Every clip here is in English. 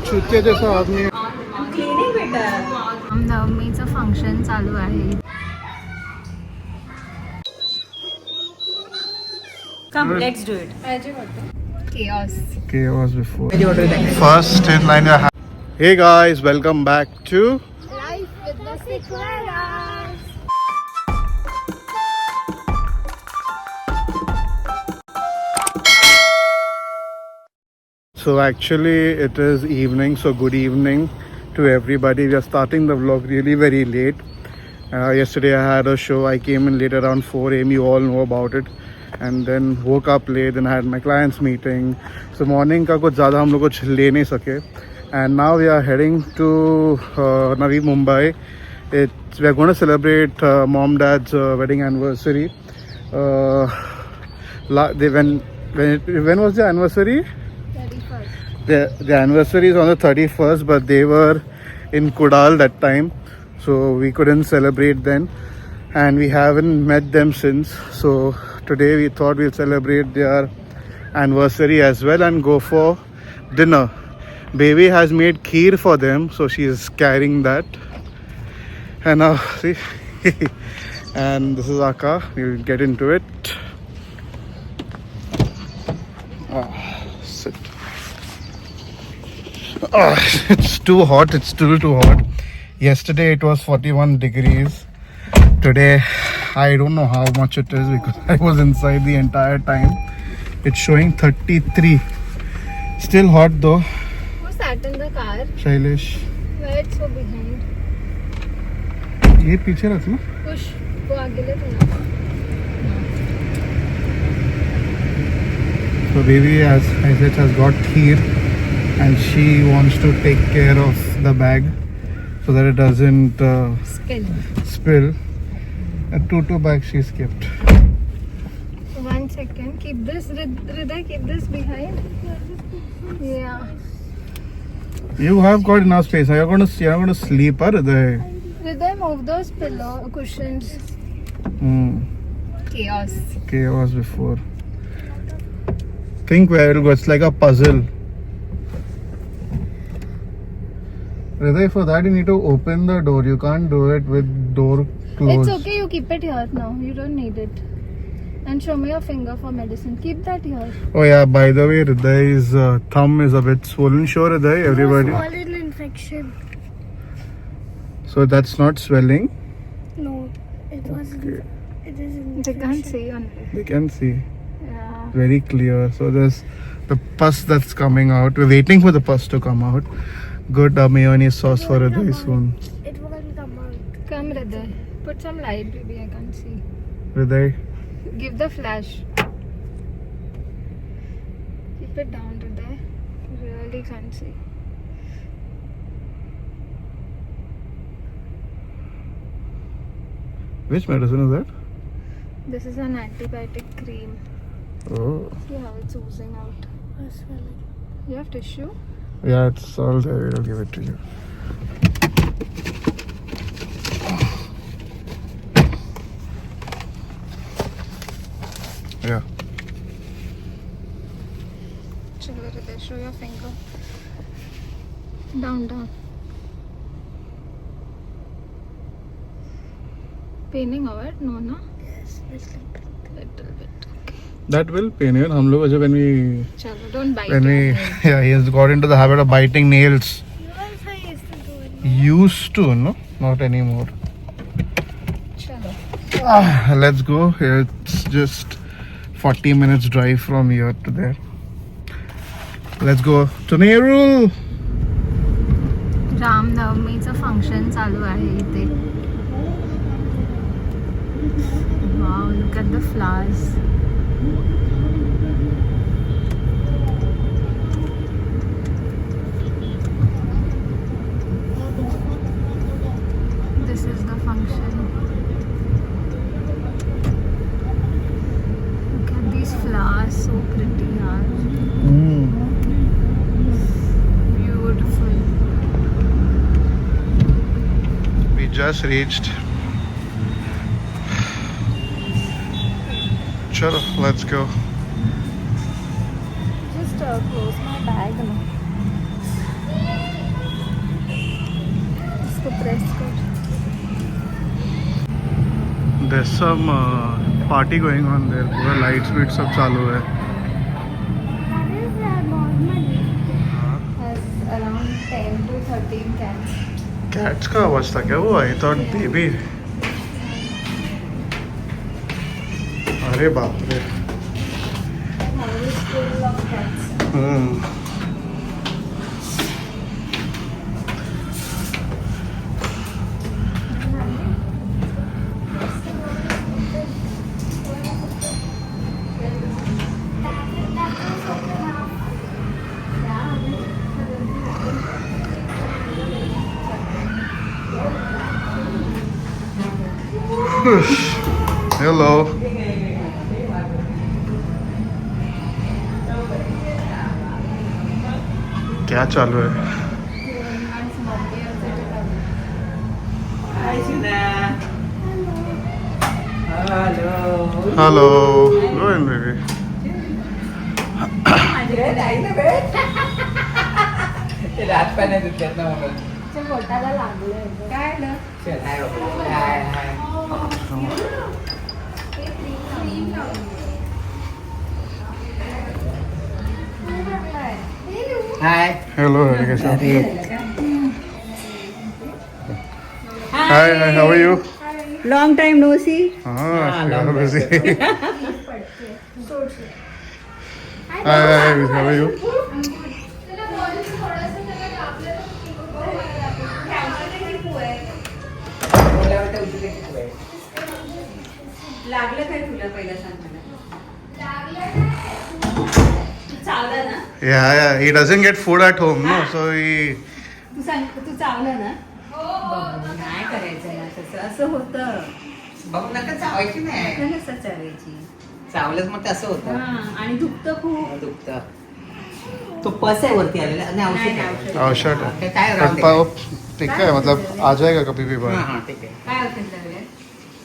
चुतिया जैसा आदमी. नवमीचं फंक्शन चालू आहे. Come, let's do it. Chaos before. First in line. Hey guys, welcome back to Life with the Sequoias. So actually it is evening, so good evening to everybody. We are starting the vlog really very late. Yesterday I had a show. I came in late around 4 a.m. You all know about it. And then woke up late. Then I had my clients meeting. So morning का कुछ ज़्यादा हम लोग कुछ ले नहीं सके. And now we are heading to Navi Mumbai. We are going to celebrate mom dad's wedding anniversary. When was the anniversary? 31st. The anniversary is on the 31st, but they were in Kudal that time, so we couldn't celebrate then, and we haven't met them since. So today we thought we'll celebrate their anniversary as well and go for dinner. Baby has made kheer for them, so she is carrying that. And now see, and this is our car. We'll get into it. Sit. It's too hot. It's still too hot. Yesterday it was 41 degrees. Today I don't know how much it is because I was inside the entire time. It's showing 33. Still hot though. Who sat in the car? Shailesh. Where it's so behind? ये पीछे रख लो. Push. वो आगे ले थोड़ा. So baby has got kheer and she wants to take care of the bag so that it doesn't spill. A tutu bag she skipped. 1 second. Keep this, Hriday, keep this behind. Yeah. You have got enough space. You're going to sleep, Hriday. Hriday, move those pillow cushions. Chaos before. Think where it will go. It's like a puzzle. Hriday, for that you need to open the door. You can't do it with door closed. It's okay, you keep it here now. You don't need it. And show me your finger for medicine. Keep that here. Oh yeah, by the way, Hriday's thumb is a bit swollen. Sure, Hriday, everybody. Swollen infection. So that's not swelling. No, it was. Okay. It is infection. They can't see on it. They can see. Yeah. Very clear. So there's the pus that's coming out. We're waiting for the pus to come out. Good mayonnaise sauce for Hriday soon. It will come out. Come, Hriday. Put some light, baby. I can't see. Hriday. Give the flash. Keep it down, Hriday. Really can't see. Which medicine is that? This is an antibiotic cream. Oh. See how it's oozing out. You have tissue? Yeah, it's all there. I'll give it to you. Yeah. Chalo, Hriday, show your finger. Down. Paining or what? No, no? Yes, little bit. Okay. That will pain you. हम लोग when we Chalo, don't bite. yeah, he has got into the habit of biting nails. Used to, no? Not anymore. Chalo. Let's go. It's just 40 minutes drive from here to there. Let's go to Nehru. रामनवमीचं function चालू आहे इथे. Wow, look at the flowers. This is the function. Look at these flowers, so pretty, yaar. Beautiful. We just reached. Chalo, let's go. Just close my bag now. There's some party going on there. पूरा lights beat सब चालू है. Has around 10 to 13 cats. Cats का आवाज था क्या वो? I thought baby. अरे बाप रे. House is full of cats. Hello. क्या चालू है? Hello. Go in, baby. रात पाण्यात दुसऱ्यात ना म्हणून पोटाला लागलंय. काय ना चल हाय बाबा हाय हाय हाय Hello, Harikesha. Hi, hi, how are you? Long time no see. Ah, you long are busy. Hi, how are you? लागलं काय तुला पहिला सांग मला. तू चावला ना? Yeah, he doesn't get food at home, no, so he. तू सांग तू चावला ना? बघ, नाही करायचं ना तसं. असं होतं. बघ नका चावायची नाही नका नसतं चावायची. चावलंच मग तसं होतं हा, आणि दुखतं खूप. दुखतं तो पस आहे वरती आलेला आणि औषध नाही, आहे. औषध. आवश्यक ओके, है काय राहू बट दे. पाओ ठीक है मतलब आ जाएगा कभी भी हां बाहर. हां ठीक आहे काय होतं सगळ्यात?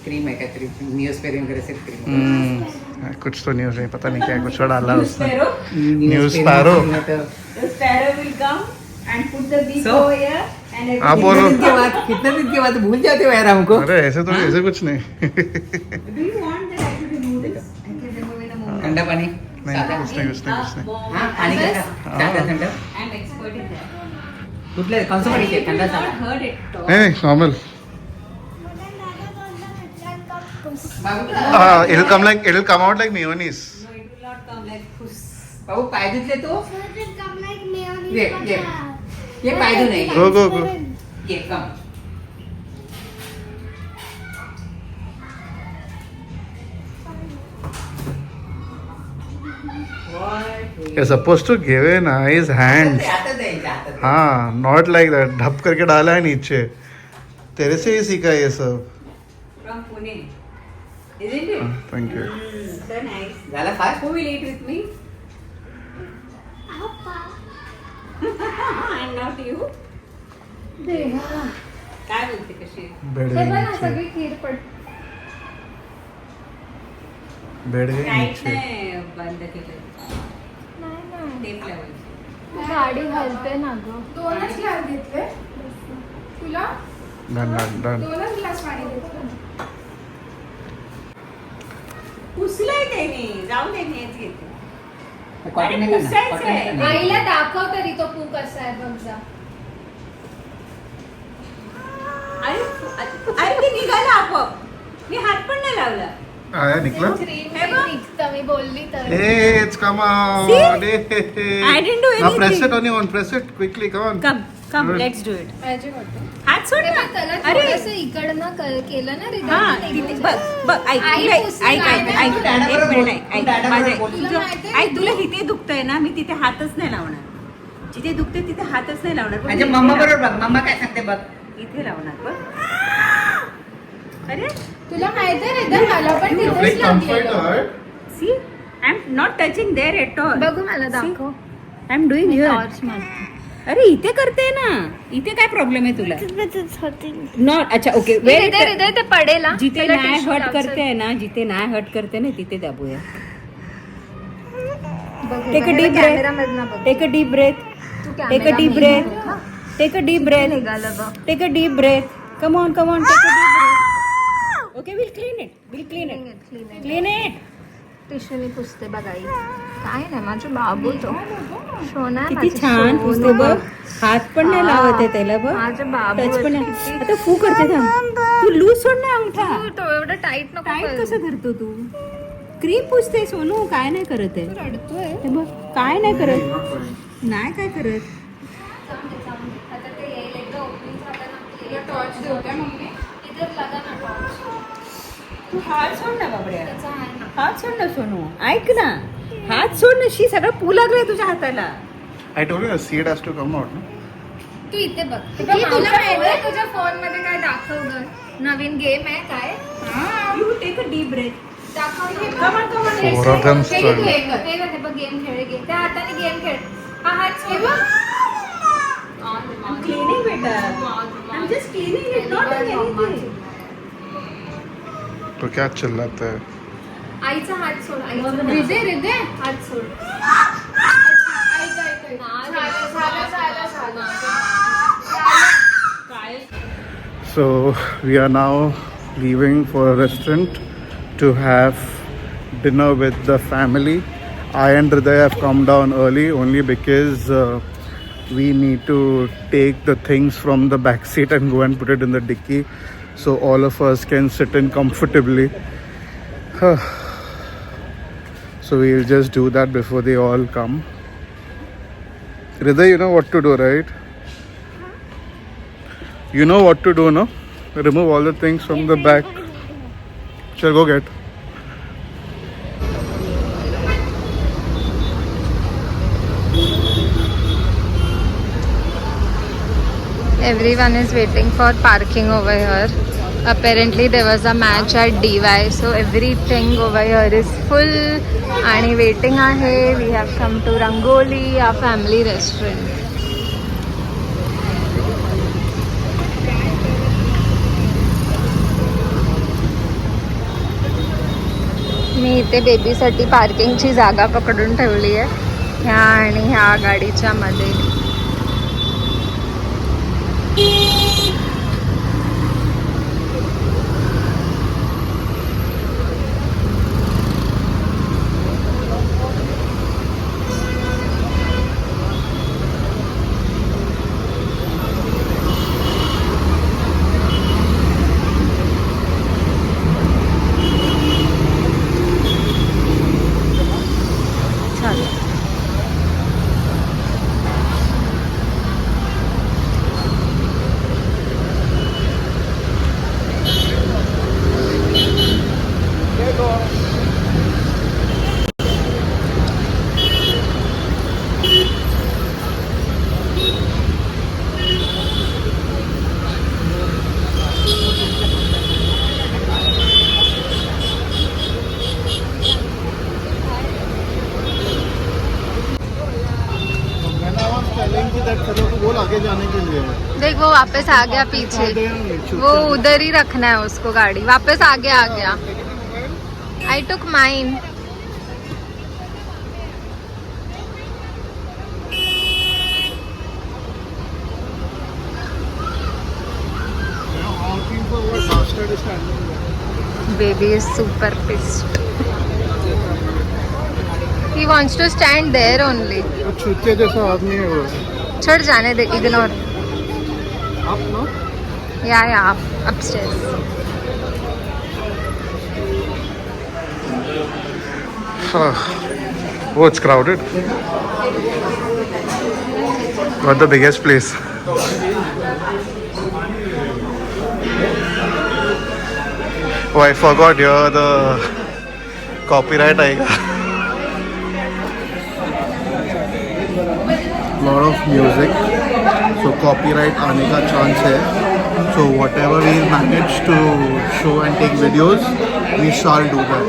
क्रीम आहे काहीतरी न्यूजपेरियम वगैरे असेल क्रीम कुछ तो न्यूज नहीं पता नहीं क्या कुछ और डाला उसने. Sparrow? News Sparrow. The sparrow will come and put the beak So? over here and it हाँ, will- बोलो. कितने दिन के बाद भूल जाते हो यार हमको अरे ऐसे तो ऐसे कुछ नहीं. Do you want that I should remove this? I can remove in a moment. थंड पाणी नहीं साधं. कुछ नहीं कुछ नहीं कुछ नहीं. हां पाणी कसं साधं थंड I'm expert in that. कुठले कोणचं पाणी ते थंड I साधं not heard it talk. नहीं नहीं normal. Babu It'll come out like mayonnaise. No, it will not come like puss. बाबू पाय धुतले तू ये पाय धु नाही Go go go. ये कम You're supposed to give a nice hand. हातात द्यायचं हातात हाँ, not like that. ढप करके डाला है नीचे. तेरे से ही सीखा ये सब. From Pune. Isn't it? Thank you. So nice. झाला फार Who will eat with me? And not you? देवा. काय बोलते कशी आहे? बेड हे गई बघ ना नीचे. सगळी खीर पड. बेड गई काहीच नीचे. नाही बंद केलं. नाही नाही. टेप लावायची. गाडी हलते ना ग. दोनच ग्लास घेतले तुला Done done done. दोनच ग्लास पाणी घेतलं पुसलंय त्याने. जाऊ दे हेच घेते. कॉटन नाही पुसायचं कॉटन आहे. नाही आईला दाखव तरी तो पू कसा आहे बघ जा. अरे ते निघालं आपोआप. मी हात पण नाही लावला. आया निकला. हे बघ. निघतं मी बोलली तर. Hey, it's come out. See? Hey. I didn't do Now press anything. it on your own. Press it quickly. Come on. Come, Good. let's do it. Magic होतं. हात सोड ते ना. पण त्याला अरे थोडंसं इकडनं केलं ना रे हा त्याने तिथे निघून बघ जातं. बघ ऐक आई तुला- पुसली ऐक काय ऐक नाही. ऐक तू डॅडाबरोबर एक मिनिट बोल. ऐक तू ऐक डॅडाबरोबर माझं ऐक. बोल. तुला तुझं- माहिती आहे ऐक तुला तू- इथे दुखतंय ना मी तिथे हातच नाही लावणार. जिथे दुखते तिथे हातच नाही लावणार. पण माझ्या मी मम्मा इथे बरोबर बघ मम्मा काय सांगते बघ इथे लावणार बघ. अरे तुला माहिती आहे रे मला पण You're तिथेच playing comfort, लागलेलं. right? See I am not touching there at all. बघू मला दाखव. I am doing here. Torch मारते. अरे इथे करते ना. इथे काय प्रॉब्लेम आहे तुला? नॉट अच्छा ओके हृदय ते पडेल हा. जिथे त्याला नाही tissue हट लाव, करते चल. आहे ना जिथे नाही हट करते ना तिथे दाबूया. बघ, Take a हे deep बघ, breath. कॅमेरामधनं बघ. Take a deep breath. तू टेक अ कॅमेरा डीप मध्ये ब्रेथ. बघ, हा. Take a deep breath. निघालं बघ. Take a deep breath. Come on take a deep breath. Okay will clean it Clean it, clean it. Clean it. टिशूने पुसते बघाई. काय नाही माझं बाबू तो. सोना आहे किती माझं छान सोनं. पुसते बघ. हात पण नाही लावत आहे त्याला बघ. माझं बाबू टच पण आहे. नाही. आता फू करते थांब. तू लूज सोड ना अंगठा. तो एवढं टाईट नको टाईट करू. कसं धरतो तू? क्रीम पुसते सोनू, काय नाही करत आहे. रडतोय. हे बघ काय नाही करत. नाही काय करत. आता ते येईल एकदा opening झालं ना, की तुला टॉर्च देऊ काय मम्मी? इधर लगा ना torch. तू हात सोड ना बाबड्या. त्याचा आहे ना. हात सोड ना सोनू. ऐक ना, हात सोड ना. शी सगळं पू लागलंय तुझ्या हाताला. I told you the seed has to come out. No? तू इथे बघ. बघ, की मला तुझ्या माहिती आहे. तुझ्या फोन मध्ये काय दाखवलं? नवीन गेम आहे काय? You take a deep breath. दाखव हे बघ. Come on, come on. Four of them hey struggling. घे, हे बघ, हे बघ गेम खेळ घे. त्या हाताने गेम खेळ. हा हात सोड. I'm cleaning बेटा. I'm just cleaning it, not doing anything. तो क्या चिल्लाता है? आईचा हात सोड. आईचा हात. हृदय हात सोड. ऐक ऐक ऐक. झालं. So we are now leaving for a restaurant to have dinner with the family. I and Hriday have come down early only because we need to take the things from the back seat and go and put it in the dicky so all of us can sit in comfortably. So we'll just do that before they all come. Hriday, you know what to do, right? You know what to do, no? Remove all the things from the back. Sure, go get. Everyone is waiting for parking over here. Apparently there was a match at DY, so everything over here is full. आणि waiting आहे. We have come to Rangoli, our family restaurant. मी इथे बेबीसाठी पार्किंगची जागा पकडून ठेवली आहे ह्या आणि ह्या गाडीच्या मध्ये. आगे जाने के लिए देख वो वापस आ गया पीछे. वो उधर ही रखना है उसको गाड़ी. वापस आगे आ गया. आई टुक mine. Baby is super pissed. He wants to stand there only. छूते जैसा आदमी है वो. छोड़ जाने दे. इग्नोर. Up, no? या upstairs. Oh, it's crowded. What the biggest place? Oh, I forgot here the copyright आएगा. Lot of music, so copyright आने का chance है. So whatever we manage to show and take videos, we shall do that.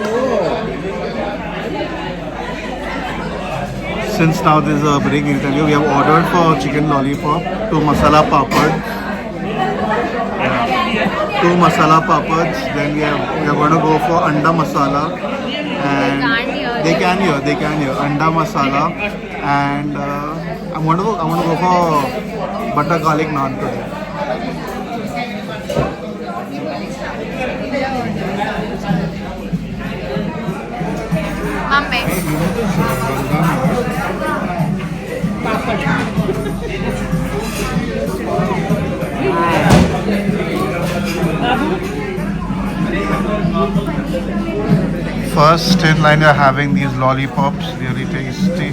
Since now this is a big interview, we have ordered for chicken lollipop, 2 masala papad, 2 masala papads. Then we are going to go for anda masala, and they can hear anda masala, and I want to go for butter garlic naan today. Mummy First in line, you're having these lollipops, really tasty.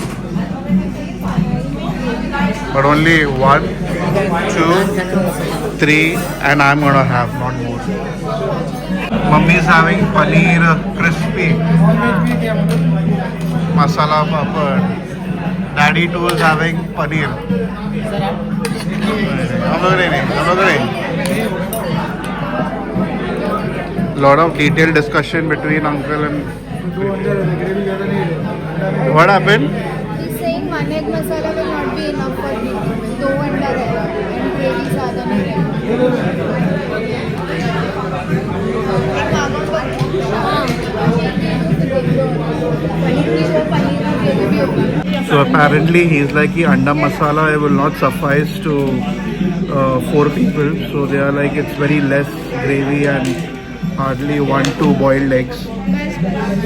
But only 1, 2, 3, and I'm gonna have not more. Mummy's having paneer crispy, masala papad. Daddy too is having paneer. हम लोग नहीं. Lot of detailed discussion between uncle and. What happened? He's saying one egg masala will not be enough for me. 2 अंडा रहेगा and gravy ज़्यादा नहीं रहेगा. So apparently he's like कि अंडा masala it will not suffice to 4 people. So they are like it's very less gravy and hardly 1-2 boiled eggs.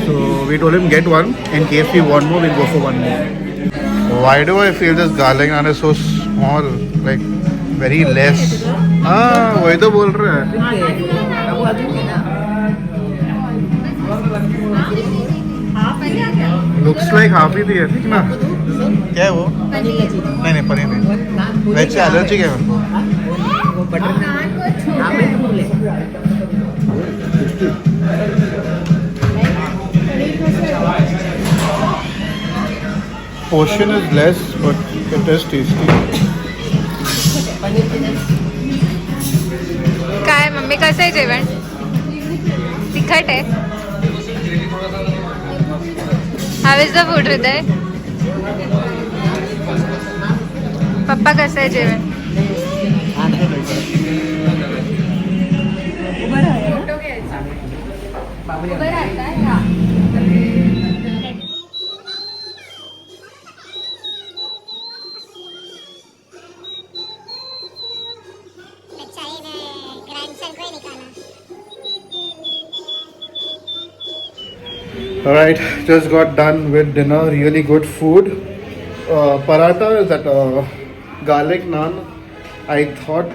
So we told him get one. In case we want more, we'll go for one more. Why do I feel this garlic naan is so small? Like very less. वही तो बोल रहा है. Looks like half ही दिया ठीक ना? क्या है वो? नहीं पनीर नहीं. वेज से एलर्जी है मेरे को. Portion is less, but it is tasty. काय मम्मी कसं आहे जेवण तिखट आहे हाव इज द फूड हृदय पप्पा कसं आहे जेवण Alright, just got done with dinner. Really good food. Paratha is that garlic naan. I thought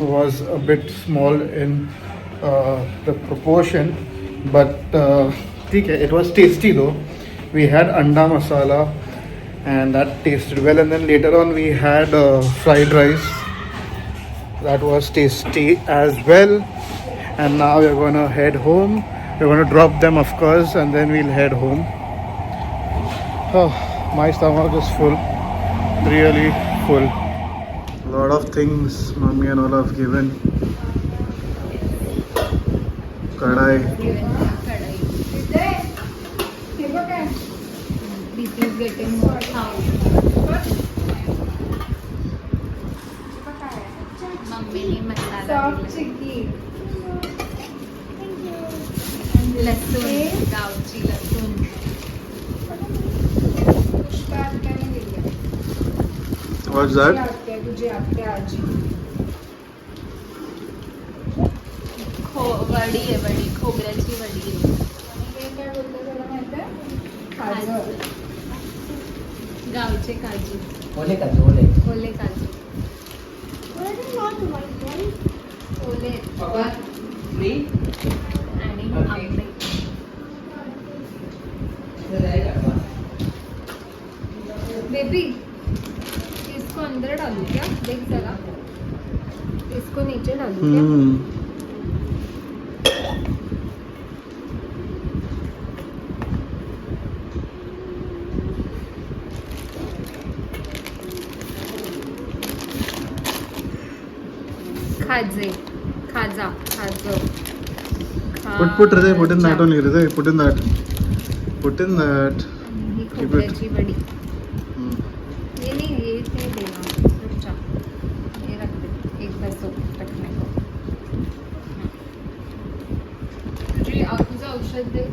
was a bit small in the proportion, but it was tasty though. We had anda masala, and that tasted well. And then later on we had fried rice. That was tasty as well. And now we're gonna head home. We're going to drop them, of course, and then we'll head home. Oh, my stomach is full. Really full. A lot of things mommy and all have given. Kadai. BP is getting more मम्मीने मसाला Soft chicky. लसूण गावची लसूण पुष्पा आत्याने दिली. What's that? तुझी आत्या आजी. वडी आहे वडी खोबऱ्याची वडी आहे हे काय बोलतो त्याला माहिती आहे? काजळ. गावचे काजू ओले काजू ओले ओले काजू ओले आणि आंबे बेबी इसको अंदर डालू क्या देख जरा इसको नीचे डालू क्या खाजे खाजा खाजो Put Hriday, put in that only, Hriday, put in that. Put in that. ही खोबऱ्याची वडी ये नहीं ये नहीं देना अच्छा ये रख दे एक बस रखने को तुझे तुझं औषध दे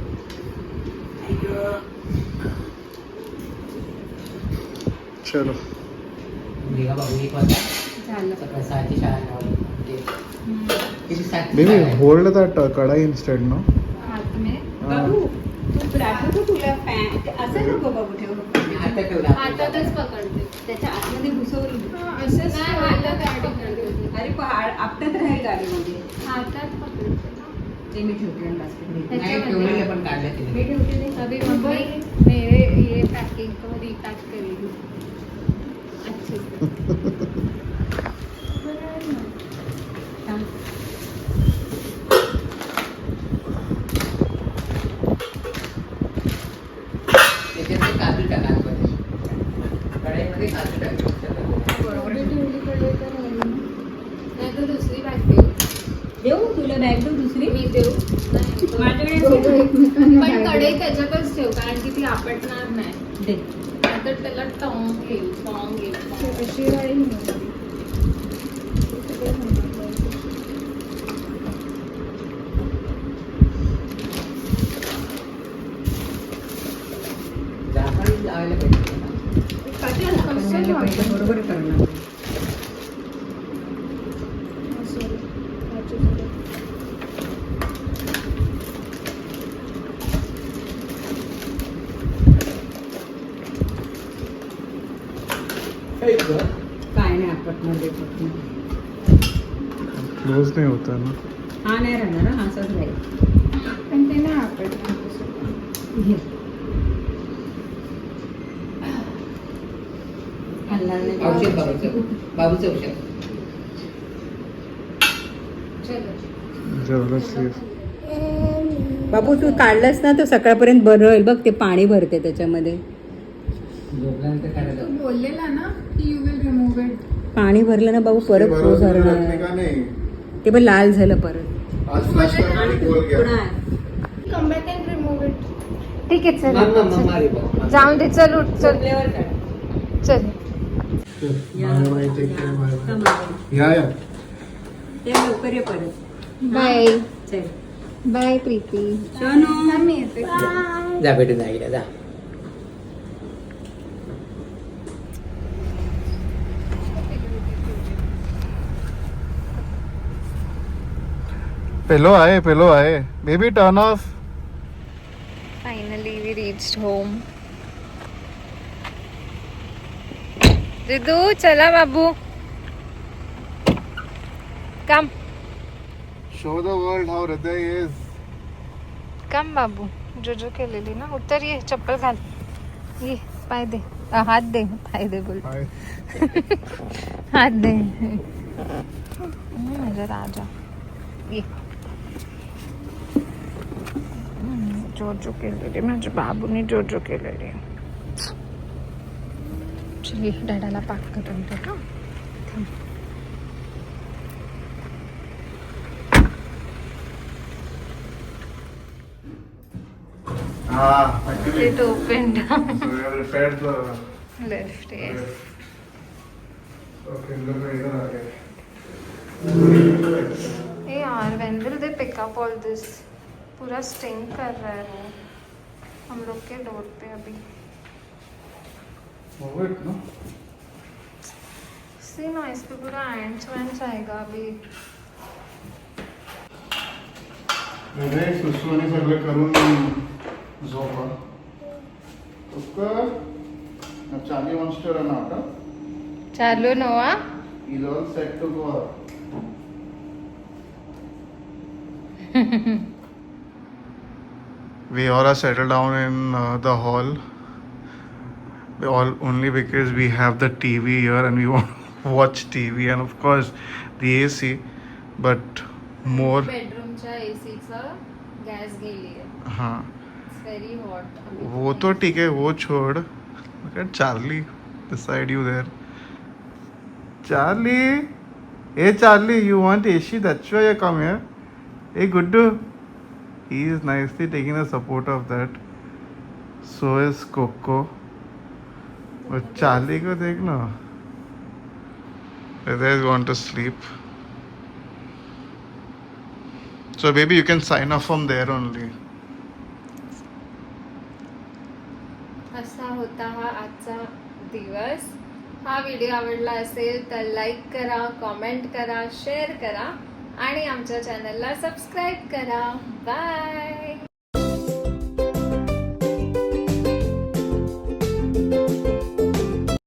चलो. निघा बाबू एक वाजता झालं सकाळी 6ची शाळा लावली. किती 7 Baby, hold that kadai instead, no? हाथ में हाँ. तू आठवतो तुला फॅन असं नको बाबू ठेव. आता ठेवला हातातच पकडते. त्याच्या आतमध्ये घुसवली. असंच हातात पकडते. अरे आपटत राहील गाडीमध्ये. हातात पकडते. ते मी ठेवते आणि बास्केटमध्ये. नाही ठेवलेलं पण काढलं तिने. मी ठेवते ते. अभी मम्मी मेरे ये पैकिंग को रिपैक करेगी. अच्छे से. थांब. त्याच्यात ते काजू टाका आतमध्ये. कढईमध्ये काजू टाका. बरोबर. ठेवलीकडे तर राहिली. नाही तर दुसरी बॅग देऊ. देऊ तुला बॅग देऊ दुसरी. मी देऊ. नाही. माझ्याकडे पण कढई त्याच्यातच ठेव कारण की ती आपटणार नाही. दे. नाहीतर त्याला टॉंग येईल. टॉंग येईल. अशी राहील. झाकण लावायला पाहिजे. बरोबर करणार. काय नाही आपटणार ते पटणार. क्लोज नहीं होता ना. हा नाही राहणार हा असंच राहील. पण ते नाही आपटणार. घे. हलणार नाही. औषध बाबूचं औषध. जेवढं सेफ. बाबू तू काढलंस ना तर सकाळपर्यंत बरं होईल बघ. ते पाणी भरते त्याच्यामध्ये. झोपल्यानंतर काढायला. बोललेला ना की यू विल रिमूव्ह इट. पाणी भरलं ना बाबू परत तो भरणार. ते पण लाल झालं परत. पुन्हा. Come back and remove it. ठीक आहे चल. मम्मा रे बाबा. जाऊन दे चल उठ चल झोपल्यावर काढ. चल. या ते लवकर ये परत. बाय चल. बाय प्रीती. सोनू. मी येते. जा बेटे जा जा. पिलो आए baby turn off. Finally we reached home. Ridu चला बाबू. कम शो द वर्ल्ड हाउ हृदय इज. कम बाबू. जो केलेली ना. उतर ये चप्पल घाल. ये पाय दे. हात दे. पाय दे बोल. हात दे. माझा राजा. ये जो केलेली माझ्या बाबूने जो केलेली. चल ये डॅडाला पाक करून दे का. It opened. repaired the Left, yes. Okay, look इधर आ गया. Hey यार, when will they pick up all this? पूरा स्टिंग कर रहा है वो हम लोग के डोर पे अभी. Wait, no? सी ना इस पे पूरा एंट्स आएगा अभी. अरे सुसुने सगळं करून झोपा. उसका Charlie wants to run out. चालू नवा. He's all set to go out. We all are settled down in the hall. We all only because we have the TV here and we want to watch TV and of course the AC, but more. बेडरूमच्या एसीचा gas गेली आहे. हाँ it's very hot. वो तो ठीक है वो छोड़. Look at Charlie beside you there. Charlie, hey Charlie, you want AC? That's why you come here. Hey Guddu, he is nicely taking the support of that. So is Coco. But Charlie को देख ना. They want to sleep. So baby, you can sign off from there only. असा होता हा आजचा दिवस. हा video आवडला असेल तर लाईक करा, कॉमेंट करा, शेअर करा आणि आमच्या चॅनलला सबस्क्राईब करा. बाय.